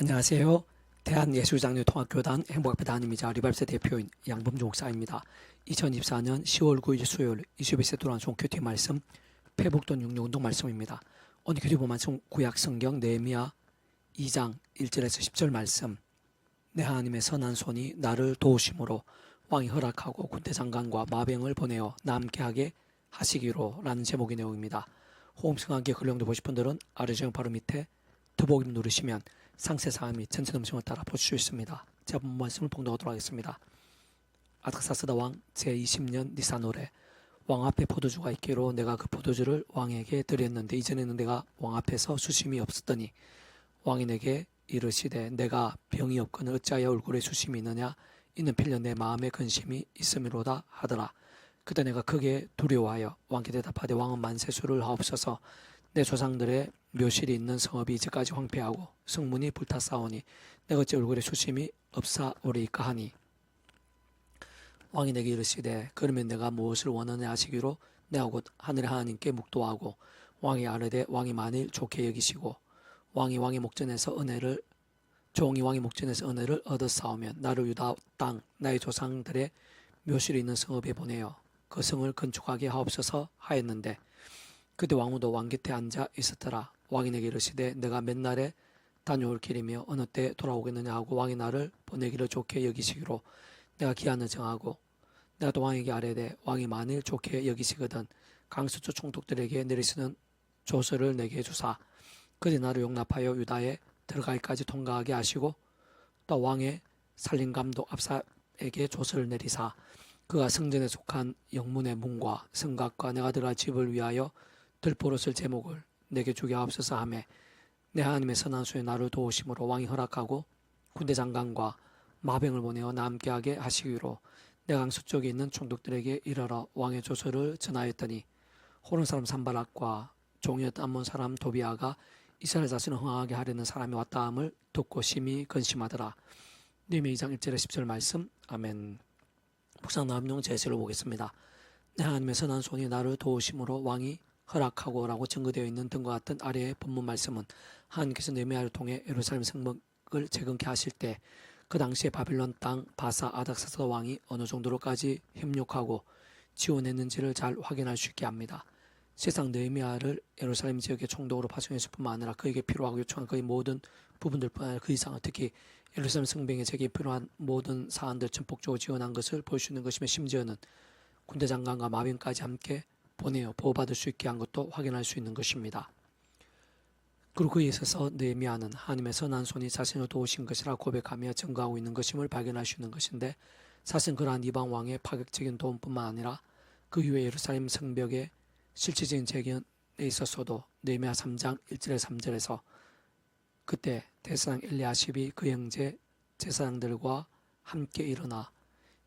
안녕하세요. 대한예술장려통합교단 행복앞에 담임이자 리발세 대표인 양범주 목사입니다. 2024년 10월 9일 수요일 21세 돌아온 종교팀 말씀 회복돈 육류운동 말씀입니다. 오늘 교리본 말씀 구약성경 느헤미야 2장 1절에서 10절 말씀. 내 하나님의 선한 손이 나를 도우심으로 왕이 허락하고 군대장관과 마병을 보내어 남게 하게 하시기로 라는 제목의 내용입니다. 호흡성하게 근령도 보실 분들은 아래 제목 바로 밑에 더보기 누르시면 상세사항 및 전체 음성을 따라 보실 수 있습니다. 제가 본 말씀을 봉독하도록 하겠습니다. 아닥사스다 왕 제20년 니산월에 왕 앞에 포도주가 있기로 내가 그 포도주를 왕에게 드렸는데 이전에는 내가 왕 앞에서 수심이 없었더니 왕이 내게 이르시되 내가 병이 없거늘 어찌하여 얼굴에 수심이 있느냐 이는 필려 내 마음에 근심이 있음이로다 하더라. 그때 내가 크게 두려워하여 왕께 대답하되 왕은 만세수를 하옵소서. 내 조상들의 묘실이 있는 성읍이 이제까지 황폐하고 성문이 불탔사오니 내가 어찌 얼굴에 수심이 없사오리까 하니 왕이 내게 이르시되 그러면 내가 무엇을 원하느냐 하시기로 내가 곧 하늘의 하나님께 묵도하고 왕이 아뢰되 왕이 만일 좋게 여기시고 종이 왕의 목전에서 은혜를 얻었사오면 나를 유다 땅 나의 조상들의 묘실이 있는 성읍에 보내어 그 성을 건축하게 하옵소서 하였는데 그때 왕후도 왕 곁에 앉아 있었더라. 왕이 내게 이르시되 내가 맨날에 다녀올 길이며 어느 때 돌아오겠느냐 하고 왕이 나를 보내기를 좋게 여기시기로 내가 기한을 정하고 내가 또 왕에게 아뢰되 왕이 만일 좋게 여기시거든 강수주 총독들에게 내리시는 조서를 내게 주사 그때 나를 용납하여 유다에 들어갈까지 통과하게 하시고 또 왕의 살림감독 압사에게 조서를 내리사 그가 성전에 속한 영문의 문과 성곽과 내가 들어갈 집을 위하여 들보로 쓸 제목을 내게 주게 하옵소서 하매 내 하나님의 선한 손에 나를 도우심으로 왕이 허락하고 군대 장관과 마병을 보내어 남게 하게 하시기로 내가 강수 쪽에 있는 총독들에게 이르러 왕의 조서를 전하였더니 호른 사람 산발락과 종이었던 암몬 사람 도비아가 이스라엘 자손을 흥하게 하려는 사람이 왔다 함을 듣고 심히 근심하더라. 느헤미야 2장 1절에 10절 말씀. 아멘. 묵상 남용 제시를 보겠습니다. 내 하나님의 선한 손이 나를 도우심으로 왕이 허락하고 라고 증거되어 있는 등과 같은 아래의 본문 말씀은 하나님께서 느헤미야를 통해 예루살렘 성벽을 재건케 하실 때 그 당시에 바빌론 땅 바사 아닥사스다 왕이 어느 정도로까지 협력하고 지원했는지를 잘 확인할 수 있게 합니다. 세상 느헤미야를 예루살렘 지역의 총독으로 파송했을 뿐만 아니라 그에게 필요하고 요청한 그의 모든 부분들뿐 아니라 그 이상을 특히 예루살렘 성벽에 제게 필요한 모든 사안들 전폭적으로 지원한 것을 볼 수 있는 것이며 심지어는 군대 장관과 마병까지 함께 보내어 보호받을 수 있게 한 것도 확인할 수 있는 것입니다. 그리고 그에 있어서 느헤미야는 하나님의 선한 손이 자신을 도우신 것이라 고백하며 증거하고 있는 것임을 발견할 수 있는 것인데 사실 그러한 이방 왕의 파격적인 도움뿐만 아니라 그 이후에 예루살렘 성벽의 실질적인 재건에 있어서도 느헤미야 3장 1절에 3절에서 그때 대사장 엘리야십이 그 형제 제사장들과 함께 일어나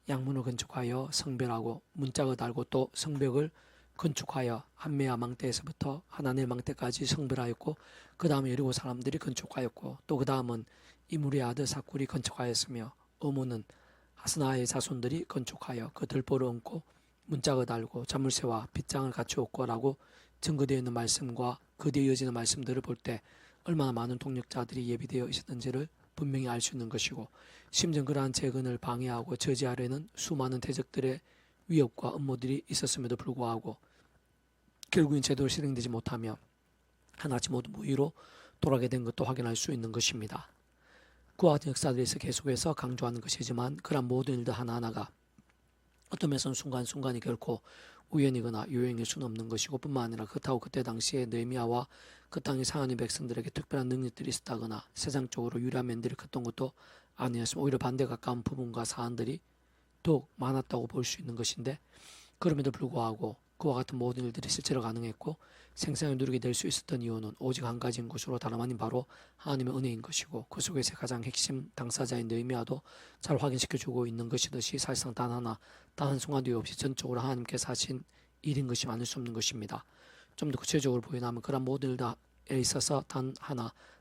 양문을 건축하여 성별하고 문짝을 달고 또 성벽을 건축하여 한메야 망대에서부터 하나넬 망대까지 성별하였고 그 다음에 여리고 사람들이 건축하였고 또 그 다음은 이므리의 아들 사쿨이 건축하였으며 어문은 하스나의 자손들이 건축하여 그 들보를 얹고 문짝을 달고 자물쇠와 빗장을 갖추었고 라고 증거되어 있는 말씀과 그 뒤에 이어지는 말씀들을 볼 때 얼마나 많은 동력자들이 예비되어 있었는지를 분명히 알 수 있는 것이고 심지어 그러한 재건을 방해하고 저지하려는 수많은 대적들의 위협과 음모들이 있었음에도 불구하고 결국엔 제대로 실행되지 못하며 하나같이 모두 무위로 돌아가게 된 것도 확인할 수 있는 것입니다. 그와 같은 역사들에서 계속해서 강조하는 것이지만 그러한 모든 일들 하나하나가 어떤 면에서는 순간순간이 결코 우연이거나 요행일 수는 없는 것이고 뿐만 아니라 그렇다고 그때 당시에 느헤미야와 그 땅의 상하는 백성들에게 특별한 능력들이 있었다거나 세상적으로 유리한 면들이 컸던 것도 아니었으며 오히려 반대 가까운 부분과 사안들이 더욱 많았다고 볼 수 있는 것인데 그럼에도 불구하고 그와 같은 모든 일들이 실제로 가능했고 생생히 누리게 될 수 있었던 이유는 오직 한 가지인 것으로 다름 아닌 바로 하나님의 은혜인 것이고 그 속에서 가장 핵심 당사자인 느헤미야도 잘 확인시켜주고 있는 것이듯이 사실상 단 한 순간도 없이 전적으로 하나님께서 하신 일인 것이 아닐 수 없는 것입니다. 좀 더 구체적으로 보이나면 그런 모든 일에 있어서 단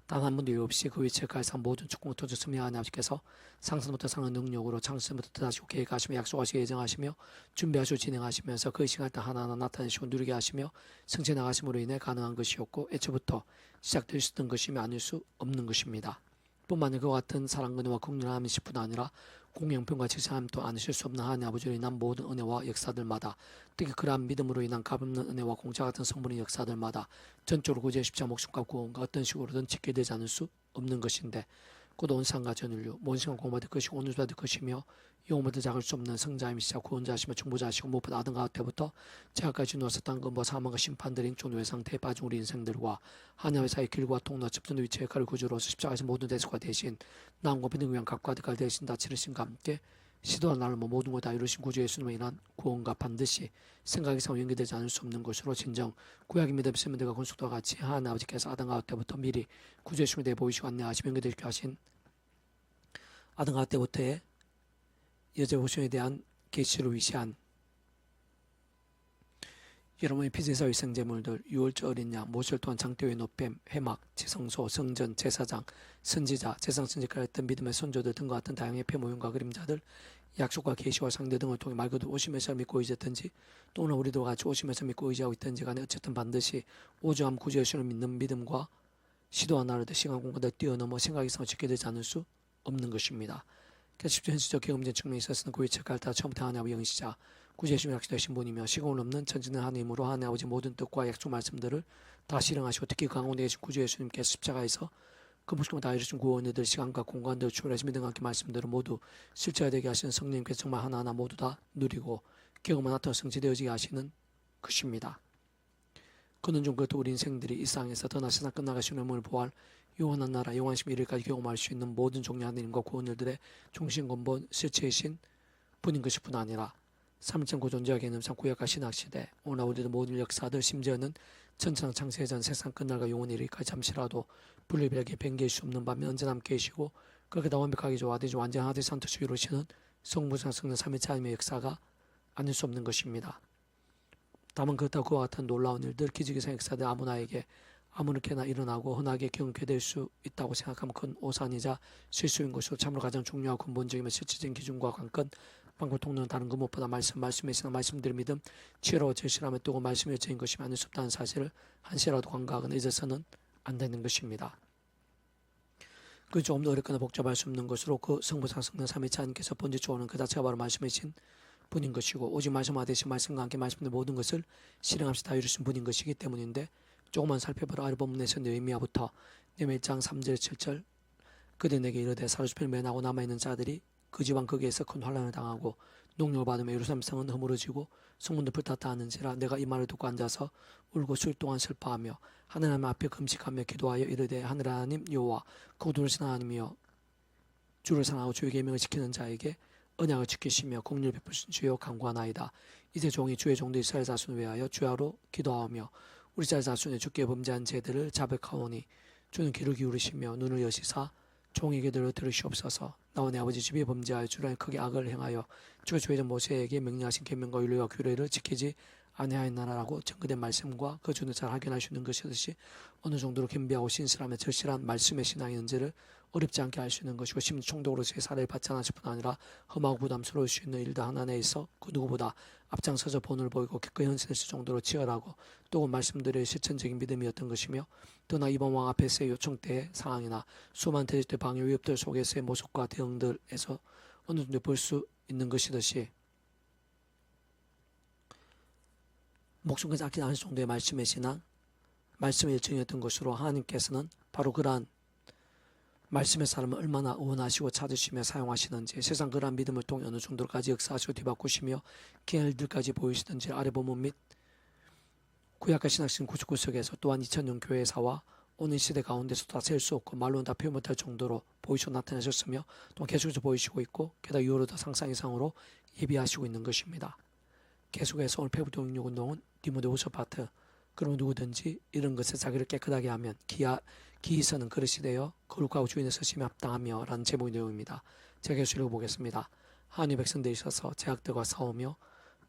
한 번도 없이 그 위치에 갈상 모든 축복을 터주시며 하나님께서 상선부터 상한 능력으로 창세부터 다시 계획하시며 약속하시고 예정하시며 준비하시고 진행하시면서 그 시간 때 하나하나 나타내시고 누리게 하시며 성취해 나가심으로 인해 가능한 것이었고 애초부터 시작될 수 있던 것이며 아닐 수 없는 것입니다. 뿐만 아니라 그와 같은 사랑과 은혜와 긍휼함이 뿐 아니라 공영편과 지체함도 않으실 수 없는 하나님 아버지로 인한 모든 은혜와 역사들마다, 특히 그러한 믿음으로 인한 값없는 은혜와 공짜 같은 성분의 역사들마다 전적으로 구주의 십자가 목숨과 구원과 어떤 식으로든 짓게 되지 않을 수 없는 것인데, 곧 온 세상과 전 인류 모든 시간 공부받을 것이고 오늘 받을 것이며 영원히 작을 수 없는 성자이시자 구원자시며 중보자시고 무엇보다 아들 가운데부터 제가까지 누웠었던 근거 사망과 심판들인 종류의 상태에 빠진 우리 인생들과 하나님의 사이 길과 통로 접전 위치에 가를 구주로서 십자가에서 모든 대속과 대신 나음과 믿음을 위한 각과 득할 대신 다 치르신과 함께 시도와 나를 모든 것 다 이루신 구주 예수님에 인한 구원과 반드시 생각이 상 연결되지 않을 수 없는 것으로 진정 구약의 믿음 세면들과 건속도와 같이 하나님 아버지께서 아담 가운데부터 미리 구주 예수님에 대해 보이시고 안내하시며 연결되게 하신 아담 가운데부터의 여자 보존에 대한 계시를 위시한 여러분의 피제사 위생제물들, 유월절 어린 양, 모실 또한 장대의 노뱀, 회막, 지성소, 성전, 제사장, 선지자, 제상선지까지 했던 믿음의 선조들 등과 같은 다양한 폐모형과 그림자들, 약속과 계시와 상대 등을 통해 말 그대로 오심에서 믿고 의지했든지 또는 우리도 같이 오심에서 믿고 의지하고 있든지 간에 어쨌든 반드시 오조함 구주 예수를 믿는 믿음과 시도와 나를 시간 공간을 뛰어넘어 생각 이상을 짓게 되지 않을 수 없는 것입니다. 그래서 현실적 경험적 측면에 있어서는 그 위치를 갈다 처음부터 하나님 아버지 영시자 구주 예수님이 약속되신 분이며 시공을 넘는 전지는 하나님으로 하나님 아버지 모든 뜻과 약속 말씀들을 다 실행하시고 특히 그 가운데 계신 구주 예수님께서 십자가에서 그 무식함을 다 이루신 구원들 시간과 공간들 초월하신 믿음과 함께 말씀들을 모두 실체화되게 하시는 성령님께서 정말 하나하나 모두 다 누리고 경험을 나타나 성취되어지게 하시는 것입니다. 그는 좀 그것도 우리 인생들이 이 세상에서 더나 세상 끝나가신 영혼을 보할 영원한 나라 영원심 이르기까지 경험할 수 있는 모든 종류 하나님과 구원들의 중심 근본 실체이신 분인 것일 뿐 아니라 삼일천 고존재와 개념상 구약과 신학시대 오늘 우리도 모든 역사들 심지어는 천상 창세 전 세상 끝날과 영원히 이르기까지 잠시라도 분리별하게 변개할 수 없는 밤에 언제나 함께 계시고 그렇게 다 완벽하게 조화되지 완전하되 산뜻이 이루시는 성부상 성령 삼위체 하나님의 역사가 아닐 수 없는 것입니다. 다만 그렇다고 그와 같은 놀라운 일들 기적이상 역사들 아무나에게 아무렇게나 일어나고 흔하게 경험하게 될 수 있다고 생각하면 큰 오산이자 실수인 것으로 참으로 가장 중요하고 근본적이며 실질적인 기준과 관건 방법 통로는 다른 그 무엇보다 말씀의 신앙 말씀들을 믿음 치열하고 절실함에 뜨고 말씀의 여체인 것이 아닐 수 없다는 사실을 한시라도 간과하거나 잊어서는 안 되는 것입니다. 그 조금 더 어렵거나 복잡할 수 없는 것으로 그 성부상 성령 삼위체 하나님께서 번지초하는 그 자체가 바로 말씀이신 분인 것이고 오직 말씀하듯이 말씀과 함께 말씀의 모든 것을 실행없이 다 이루신 분인 것이기 때문인데 조금만 살펴보라. 아래 본문에서 느헤미야부터 느헤미야 1장 3절 7절 그들 내게 이르되 사로잡혀 면하고 남아있는 자들이 그 지방 거기에서 큰 환난을 당하고 농력을 받으며 예루살렘 성은 허물어지고 성문도 불탔다 하는지라 내가 이 말을 듣고 앉아서 울고 수일 동안 슬퍼하며 하나님 앞에 금식하며 기도하여 이르되 하늘 하나님 여호와 거두르신 하나님이여 주를 사랑하고 주의 계명을 지키는 자에게 언약을 지키시며 공의를 베푸신 주여 간구하나이다. 이제 종이 주의 종들 이스라엘 자손을 위하여 주야로 기도하며 우리 이스라엘 자손의 주께 범죄한 죄들을 자백하오니 주는 귀를 기울이시며 눈을 여시사 종에게 들으시옵소서. 나와 내 아버지 집이 범죄하여 주를 크게 악을 행하여 주의 주의자 모세에게 명령하신 계명과 율례와 규례를 지키지 아니하였나라고 증거된 말씀과 그 주는 잘 확인할 수 있는 것이듯이 어느 정도로 겸비하고 신실하며 절실한 말씀의 신앙인지를 어렵지 않게 알 수 있는 것이고 심지 총독으로서의 사례를 받지 않았을 뿐 아니라 험하고 부담스러울 수 있는 일도 하나 내에서 그 누구보다 앞장서서 본을 보이고 그 현실을 쓸 정도로 치열하고 또 말씀들의 실천적인 믿음이었던 것이며 또나 이번 왕 앞에서의 요청 때의 상황이나 수많은 대적들 방해 위협들 속에서의 모습과 대응들에서 어느 정도 볼 수 있는 것이듯이 목숨까지 아끼지 않을 정도의 말씀의 신앙, 말씀의 일정이었던 것으로 하나님께서는 바로 그러한 말씀의 사람을 얼마나 원하시고 찾으시며 사용하시는지 세상 그러한 믿음을 통해 어느 정도까지 역사하시고 뒤바꾸시며 계열들까지 보이시는지 아래 본문 및 구약과 신학신 99석에서 또한 2000년 교회사와 오늘 시대 가운데서 다 셀 수 없고 말로는 다 표현 못할 정도로 보이시고 나타나셨으며 또 계속해서 보이시고 있고 게다가 이후로 더 상상 이상으로 예비하시고 있는 것입니다. 계속해서 오늘 페브리토 66운동은 디모데후서 파트 그럼 누구든지 이런 것에 자기를 깨끗하게 하면 기이서는 그릇이 되어 거룩하고 주인의 서심에 합당하며 라는 제목의 내용입니다. 제가 계속 읽어보겠습니다. 하나님의 백성들이 있어서 제약들과 싸우며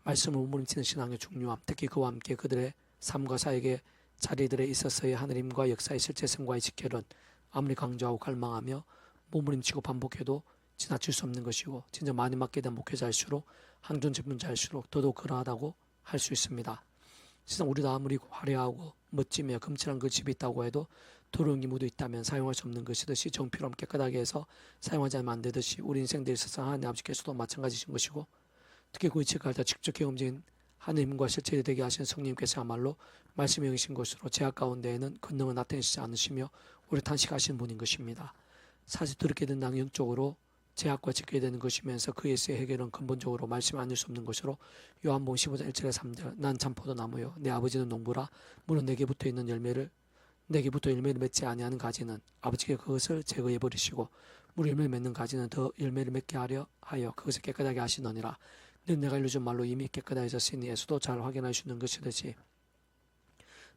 말씀을 우물림치는 신앙의 중요함 특히 그와 함께 그들의 삶과 사역의 자리들에 있어서의 하느님과 역사의 실제성과의 직결은 아무리 강조하고 갈망하며 몸부림치고 반복해도 지나칠 수 없는 것이고 진짜 많이 맡게 된 목회자일수록 한존 전문자일수록 더더욱 그러하다고 할 수 있습니다. 세상 우리도 아무리 화려하고 멋지며 금칠한 그 집이 있다고 해도 더러운 게 묻어 있다면 사용할 수 없는 것이듯이 정피로 깨끗하게 해서 사용하지 않으면 안 되듯이 우리 인생들에 있어서 하나님 아버지께서도 마찬가지신 것이고, 특히 그 이치를 갈다 직접 경험적인 하나님과 실체이 되게 하신 성령님께서야말로 말씀이 영이신 것으로 제약 가운데에는 권능을 나타내시지 않으시며 오래 탄식하시는 분인 것입니다. 사실 더럽게 된 낭 영적으로 제약과 지켜야 되는 것이면서 그 예수의 해결은 근본적으로 말씀이 아닐 수 없는 것으로 요한복음 15장 1절에 3절 난 참 포도나무요 내 아버지는 농부라 물론 내게 붙어있는 열매를 맺지 아니하는 가지는 아버지께 그것을 제거해 버리시고 물 열매를 맺는 가지는 더 열매를 맺게 하여 그것을 깨끗하게 하시느니라. 늘 내가 알려준 말로 이미 깨끗해졌으니 예수도 잘 확인할 수 있는 것이듯이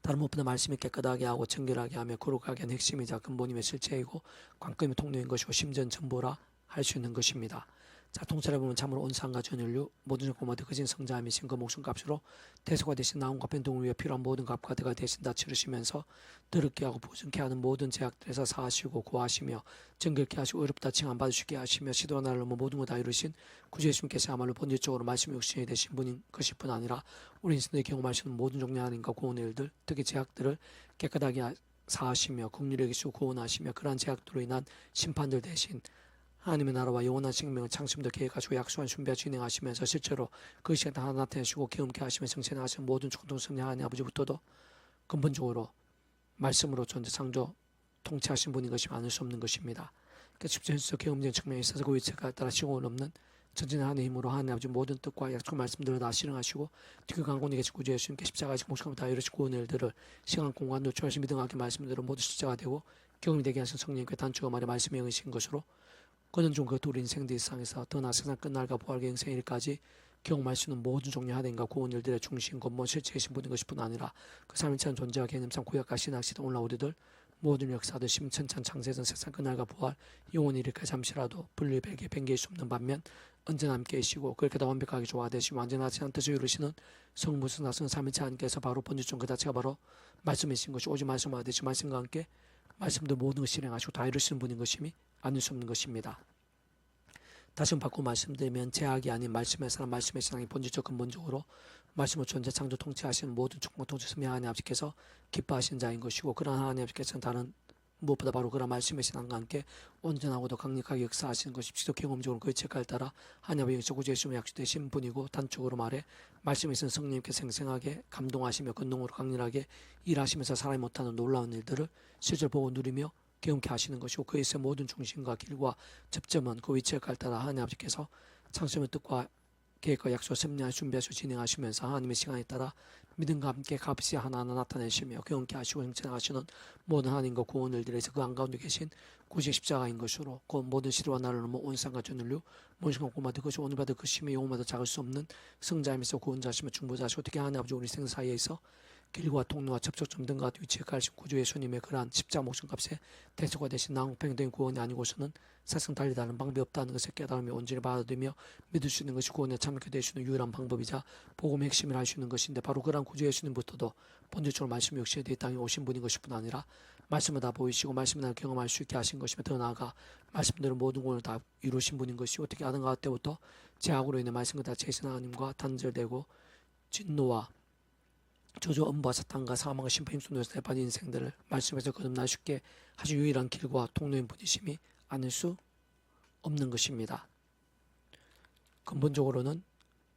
다른 무엇보다 말씀이 깨끗하게 하고 정결하게 하며 거룩하게 하는 핵심이자 근본임의 실체이고 관건임의 통로인 것이고 심지어는 전부라 할 수 있는 것입니다. 자, 통찰해 보면 참으로 온 상과 전 인류 모든 조건마다 그진 성자이신 그 목숨값으로 대소가 되신 나온과 변동을 위해 필요한 모든 값과 대가 대신 다 치르시면서 더럽게 하고 부정케 하는 모든 제약들에서 사하시고 구하시며 정결케 하시고 의롭다 칭 안 받으시게 하시며 시도와 나를 넘어 모든 것 다 이루신 구주 예수님께서야말로 본질적으로 말씀의 육신이 되신 분인 것일 뿐 아니라 우리 인생의 경험하시는 모든 종류의 하나님과 구원의 일들, 특히 제약들을 깨끗하게 사하시며 긍휼히 여기시고 구원하시며 그러한 제약들로 인한 심판들 대신 하나님의 나라와 영원한 생명을 창심도 계획하시고 약속한 준비와 진행하시면서 실제로 그 시간 다 나타내시고 경험케 하시며 정체나 하시는 모든 총통성령 하나님 아버지부터도 근본적으로 말씀으로 존재 창조 통치하신 분인 것이 아닐 수 없는 것입니다. 그러니까 집중해서 경험적인 측면에 있어서 그 위치가 따라 시공을 없는 전진의 하나님의 힘으로 하나님 아버지 모든 뜻과 약속 말씀들을 다 실행하시고 뒤그 강권에 계신 구주 예수님께 십자가의 목숨을 다 이루시고 구원의 일들을 시간 공간 노출하신 믿음하게 말씀들을 모두 십자가 되고 경험이 되게 하신 성령님께 단축과 말의 말씀이 영이신 것으로 그는 좀 그 우리 인생들 일상에서 더나 세상 끝날과 부활의 인생일까지 경험할 수 있는 모든 종류 하나님과 구원 일들의 중심 근본 실체이신 분인 것일 뿐 아니라 그 삼위일체한 존재와 개념상 구약과 신학 시대 올라오리들 모든 역사들 심천찬 창세전 세상 끝날과 부활 영원히 이렇게 잠시라도 분리 배개 변개할 수 없는 반면 언제나 함께 계시고 그렇게 다 완벽하게 조화되시고 완전하지 않은 뜻을 이루시는 성부성 나선 삼위일체 하나님께서 바로 본질중 그 자체가 바로 말씀이신 것이 오직 말씀하듯이 말씀과 함께 말씀도 모든 것을 실행하시고 다 이루시는 분인 것임이 아닐 수 없는 것입니다. 다시 한번 바꾸고 말씀드리면 제약이 아닌 말씀의 사람 말씀의 신앙이 본질적 근본적으로 말씀을 존재 창조 통치하시는 모든 축복 통치 선미 하나님 아버지께서 기뻐하신 자인 것이고 그러한 하나님 아버지께서는 다른 무엇보다 바로 그런 말씀의 신앙과 함께 온전하고도 강력하게 역사하시는 것이 지속 경험적으로 그의 책을 따라 하나님 아버지 구주 예수님의 약속되신 분이고 단적으로 말해 말씀에 있는 성령님께 생생하게 감동하시며 근동으로 강렬하게 일하시면서 사람이 못하는 놀라운 일들을 실제로 보고 누리며 경험케 하시는 것이고 그에서 모든 중심과 길과 접점은 그 위치에 따라 하나님 아버지께서 창조의 뜻과 계획과 약속을 섭리하여 준비하시고 진행하시면서 하나님의 시간에 따라 믿음과 함께 값이 하나하나 나타내시며 경험케 하시고 형체하시는 모든 하나님과 구원을 들에서 그 한가운데 계신 구주의 십자가인 것으로 그 모든 시대와 나를 넘어 온 상과 전 인류 모든 고마드 그것이 오늘마다 그 심히 영원마다 작을 수 없는 성자이면서 구원자시며 중보자시고 특히 하나님 아버지 우리 생 사이에서 길과 통로와 접촉점 등과 위치에 가신 구주 예수님의 그러한 십자가 목숨값에 대속가 되신 나홍평등의 구원이 아니고서는 사실상 달리 다른 방법이 없다는 것을 깨달으며 온전히 받아들이며 믿을 수 있는 것이 구원에 참여하게 되시는 유일한 방법이자 복음의 핵심을 할 수 있는 것인데 바로 그러한 구주 예수님부터도 본질적으로 말씀이 역시 이 땅에 오신 분인 것일 뿐 아니라 말씀을 다 보이시고 말씀을 다 경험할 수 있게 하신 것이며 더 나아가 말씀대로 모든 구원을 다 이루신 분인 것이고 어떻게 아담과 하와 때부터 제약으로 인해 말씀과 다 제신 하나님과 단절되고 진노와 저주 엄부와 사탄과 사망과 심판 힘순도에서 내빠진 인생들을 말씀에서 거듭나 쉽게 아주 유일한 길과 통로인 분이심이 아닐 수 없는 것입니다. 근본적으로는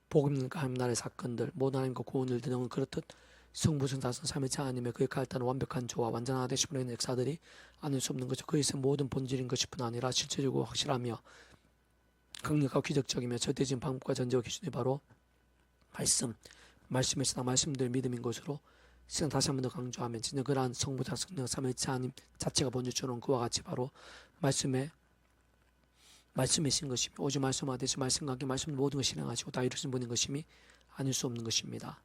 복음과 하나님 나라의 사건들 모든 하나님과 구원을 드는 그렇듯 성부성 다선 삼위일체 하나님의 그 역할을 따른 완벽한 조화 완전한 되심으로 인한 역사들이 아닐 수 없는 것이죠. 그에서 모든 본질인 것일 뿐 아니라 실체적이고 확실하며 강력하고 기적적이며 절대적인 방법과 전제와 기준이 바로 말씀의 신앙 말씀들 믿음인 것으로 시간 다시 한 번 더 강조하면 진짜 그러한 성부자 성령 삼위일체 하나님 자체가 본질처럼 그와 같이 바로 말씀이신 것이며 오직 말씀하듯이 말씀과 함께 말씀 모든 것을 실행하시고 다 이루신 분인 것임이 아닐 수 없는 것입니다.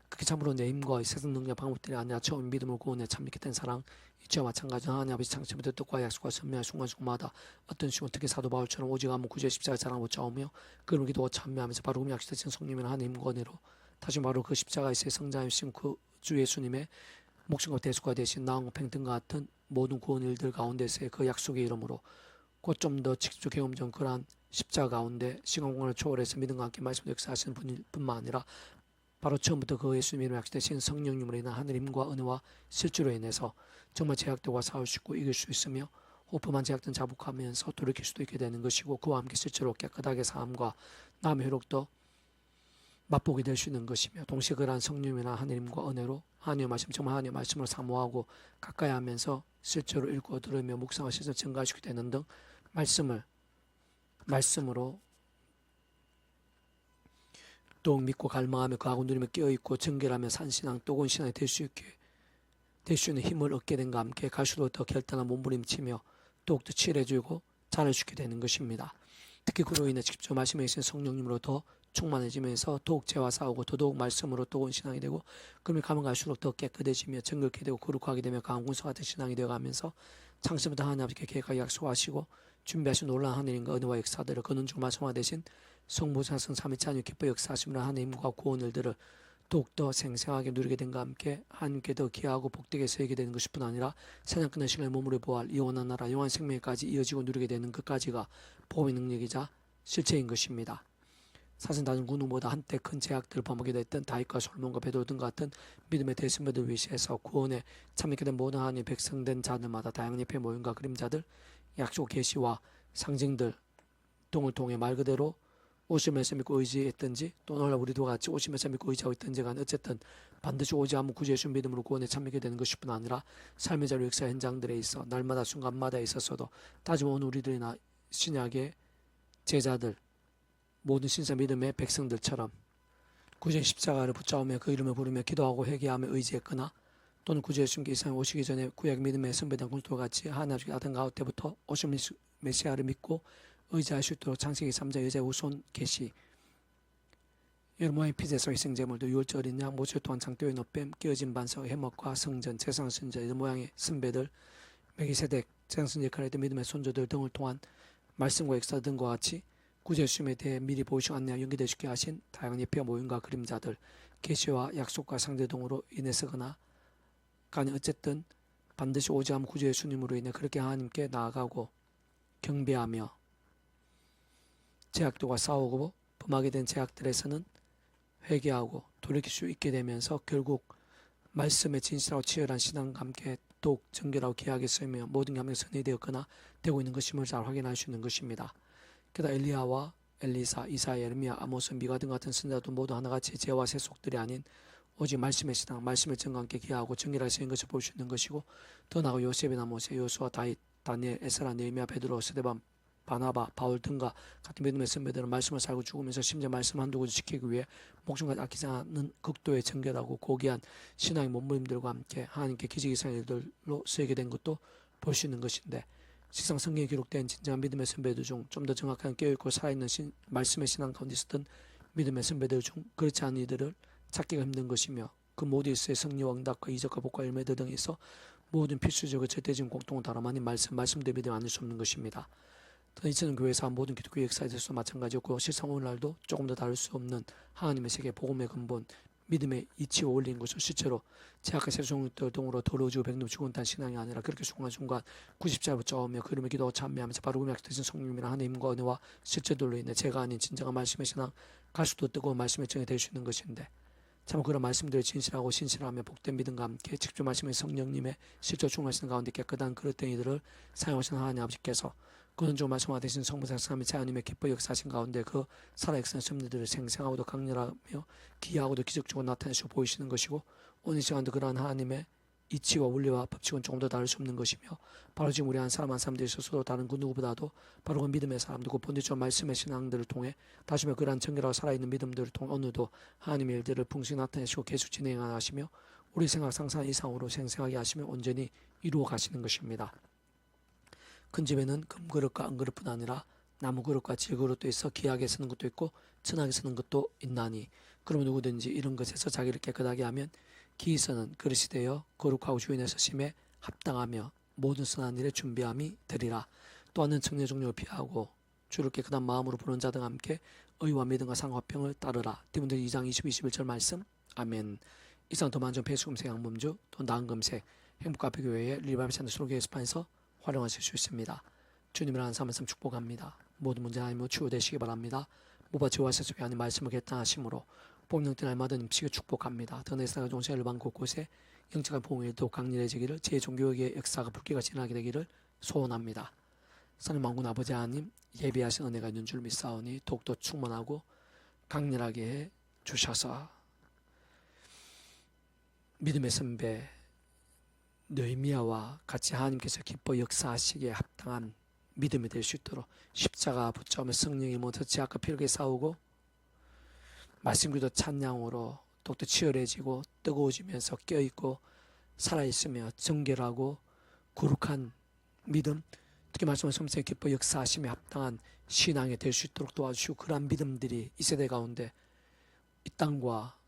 그렇게 참으로 내 힘과 세상 능력 방법들이 아니라 처음 믿음을 구원에 참밌게 된 사랑 이치와 마찬가지로 하나님 아버지 창조부터 뜻과 약속과 선명한 순간순간마다 어떤 식으로 특히 사도 바울처럼 오직 아무 구주의 십자가의 사랑을 짜오며 그런 기도와 참여하면서 바로 약속되신 성령이나 하나님과 은혜로 다시 바로 그 십자가에서의 성자이신 그 주 예수님의 목숨과 대속과 되신 나홍평등과 같은 모든 구원 일들 가운데서의 그 약속의 이름으로 곧 좀 더 직접 경험전 그러한 십자가 가운데 시간 공간을 초월해서 믿음과 함께 말씀 역사하시는 분뿐만 아니라 바로 처음부터 그 예수님의 이름으로 약속되신 성령님으로 인한 하늘 힘과 은혜와 실주로 인해서 정말 제약들과 싸울 수 있고 이길 수 있으며 호프만 제약든 자복하면서 돌이킬 수도 있게 되는 것이고 그와 함께 실제로 깨끗하게 삶과 남의 회복도 맛보게 될 수 있는 것이며 동시에 그러한 성령이나 하느님과 은혜로 하나님의 말씀 정말 하나님의 말씀을 사모하고 가까이 하면서 실제로 읽고 들으며 묵상하셔서 증가하시게 되는 등 말씀으로 더욱 믿고 갈망하며 그하고 누리며 깨어있고 정결하며 산신앙 뜨거운 신앙이 될 수 있는 힘을 얻게 된과 함께 갈수록 더 결단한 몸부림치며 더욱더 칠해지고 잘할 수 있게 되는 것입니다. 특히 그로 인해 직접 말씀해 주신 성령님으로 더 충만해지면서 더욱 죄와 싸우고 더더욱 말씀으로 뜨거운 신앙이 되고 그러면 가면 갈수록 더 깨끗해지며 정결케 되고 거룩하게 되며 강한 군사 같은 신앙이 되어가면서 창세부터 하나님 아버지께 계획하게 약속하시고 준비하신 놀라운 하나님과 은혜와 역사들을 그는 중 말씀하되신 성부사 성삼위체 하나님 기뻐 역사하심으로 하나님과 구원을들을 더욱더 생생하게 누리게 된과 함께 하나님께 더 귀하고 복되게 서게 되는 것뿐 아니라 세상 끝날 시간에 몸으로 보할 이원한 나라 영원 생명까지 이어지고 누리게 되는 것까지가 복음의 능력이자 실체인 것입니다. 사실 다른 누구보다 한때 큰 제약들을 범하게 됐던 다윗과 솔몬과 베드로 등 같은 믿음의 대선배들 위시해서 구원에 참여하게 된 모든 하나님의 백성된 자들마다 다양한 옆의 모임과 그림자들, 약속 계시와 상징들 등을 통해 말 그대로 오시면서 믿고 의지했든지 또 오늘 우리도 같이 오시면서 믿고 의지하고 있든지 간에 어쨌든 반드시 오지 않으면 구주 예수 믿음으로 구원에 참여하게 되는 것뿐 아니라 삶의 자료 역사 현장들에 있어 날마다 순간마다 있었어도 따지면 우리들이나 신약의 제자들 모든 신사 믿음의 백성들처럼 구주의 십자가를 붙잡으며 그 이름을 부르며 기도하고 회개하며 의지했거나 또는 구주 예수님께 이 세상에 오시기 전에 구약 믿음의 선배단 군수와 같이 하나님의 아들 가운데부터 오신 메시아를 믿고 의지할 수 있도록 창세기 3장 여자의 우손 계시 여러 모양의 피제소 희생제물도 유월절 어린 양 모세 또한 장대의 너뱀 끼어진 반석 해먹과 성전 재상 선자 여러 모양의 선배들 메기세덱 재상 선자 역할을 했던 믿음의 손자들 등을 통한 말씀과 역사 등과 같이 구주 예수님에 대해 미리 보이시고 안내하 연기되시게 하신 다양한 예표와 모임과 그림자들 계시와 약속과 상대 등으로 인해서거나 간에 어쨌든 반드시 오지 않은 구주 예수님으로 인해 그렇게 하나님께 나아가고 경배하며 제약들과 싸우고 범하게 된 제약들에서는 회개하고 돌이킬 수 있게 되면서 결국 말씀의 진실하고 치열한 신앙과 함께 더욱 정결하고 귀하게 쓰이며 모든 감에 선이 되었거나 되고 있는 것임을 잘 확인할 수 있는 것입니다. 게다가 엘리야와 엘리사, 이사야, 예레미야, 아모스, 미가 등 같은 선자도 모두 하나같이 죄와 세속들이 아닌 오직 말씀의 신앙, 말씀의 정과 함께 귀하고 정결하게 쓰인 것을 볼 수 있는 것이고 더 나아가 요셉이나 모세, 요수아, 다윗, 다니엘, 에스라, 네헤미야, 베드로, 스데반, 바나바, 바울 등과 같은 믿음의 선배들은 말씀을 살고 죽으면서 심지어 말씀 한두 구절 지키기 위해 목숨까지 아끼지 않는 극도의 정결하고 고귀한 신앙의 몸부림들과 함께 하나님께 기적이상한 일들로 쓰이게 된 것도 볼 수 있는 것인데 실상 성경에 기록된 진정한 믿음의 선배들 중 좀 더 정확한 깨어있고 살아있는 말씀의 신앙 가운데 있었던 믿음의 선배들 중 그렇지 않은 이들을 찾기가 힘든 것이며 그 모두에서의 성리와 응답과 이적과 복과 열매들 등에 있어 모든 필수적으로 절대적인 공통을 다뤄만이 말씀대로 믿으면 안 될 수 없는 것입니다. 이처럼 교회사 모든 기독교 역사에 대해서 마찬가지였고 실상 오늘날도 조금 더 다를 수 없는 하나님의 세계 복음의 근본 믿음의 이치에 올린 것을 실제로 제약과 세종들 등으로 더러워지고 백놈 죽은다는 신앙이 아니라 그렇게 순간순간 90자를 붙잡으며 그 이름을 기도하고 찬미하면서 바로 약속되신 성령님이나 하나님과 은혜와 실제들로 인해 제가 아닌 진정한 말씀의 신앙 갈수도 뜨거운 말씀의 정이 될 수 있는 것인데 참 그런 말씀들을 진실하고 신실하며 복된 믿음과 함께 직접 말씀의 성령님의 실제 충만하시는 가운데 깨끗한 그릇된 이들을 사용하시는 하나님 아버지께서 그는 좀 말씀하신 성부사 성삼위체 하나님의 기뻐 역사하신 가운데 그 살아역사는 섭리들을 생생하고도 강렬하며 기이하고도 기적적으로 나타내시고 보이시는 것이고 오늘 시간도 그러한 하나님의 이치와 원리와 법칙은 조금 더 다를 수 없는 것이며 바로 지금 우리 한 사람 한 사람들이 있어서도 다른 그 누구보다도 바로 그 믿음의 사람들 그 본질적 말씀의 신앙들을 통해 다시 한번 그러한 정결하고 살아있는 믿음들을 통해 오늘도 하나님의 일들을 풍성히 나타내시고 계속 진행하시며 우리 생각 상상 이상으로 생생하게 하시며 온전히 이루어 가시는 것입니다. 큰 집에는 금그릇과 은그릇뿐 아니라 나무그릇과 질그릇도 있어 귀하게 쓰는 것도 있고 천하게 쓰는 것도 있나니 그러면 누구든지 이런 것에서 자기를 깨끗하게 하면 기이 쓰는 그릇이 되어 거룩하고 주인의 서심에 합당하며 모든 선한 일에 준비함이 되리라. 또한 청려 종류를 피하고 주를 깨끗한 마음으로 부르는 자들과 함께 의와 믿음과 상화평을 따르라. 디모데 2장 20, 21절 말씀. 아멘. 이상 도만정 배수금색 양범주 또 나은금색 행복카페교회의 리바이벌 수로교회 스판에서 활용하실 수 있습니다. 주님을 한 삶에서 축복합니다. 모든 문제 하나님으로 치유되시기 바랍니다. 모바 지와 세속에 하는 말씀을 결단하심으로 복령된 알마다 음식을 축복합니다. 더내 사가 종세를 방 곳곳에 영적인 봉회도 강렬해지기를, 제 종교의 역사가 불길과 진하게 되기를 소원합니다. 하나님 만군 아버지 하나님, 예비하신 은혜가 있는 줄 믿사오니 더욱더 충만하고 강렬하게 해 주셔서 믿음의 선배 느헤미야와 같이 하나님께서 기뻐 역사하시기에 합당한 믿음이 될 수 있도록 십자가 붙잡으며 성령이 먼저 지약과 피르게 싸우고 말씀기도 찬양으로 더욱더 치열해지고 뜨거워지면서 껴있고 살아있으며 정결하고 거룩한 믿음, 특히 말씀을 섬세히 기뻐 역사하심에 합당한 신앙이 될 수 있도록 도와주시고, 그러한 믿음들이 이 세대 가운데 이 땅과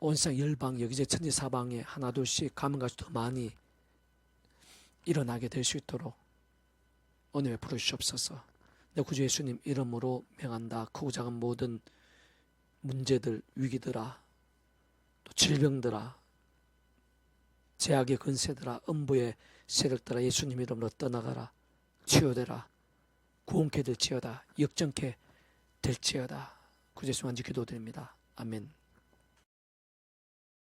온 세상 열방 여기저기 천지사방에 하나둘씩 가면같이 더 많이 일어나게 될 수 있도록 은혜에 부르시옵소서. 내 구주 예수님 이름으로 명한다. 크고 작은 모든 문제들, 위기들아, 또 질병들아, 제약의 근세들아, 음부의 세력들아, 예수님 이름으로 떠나가라. 치유되라. 구원케 될지어다. 역전케 될지어다. 구주 예수 안지 기도드립니다. 아멘.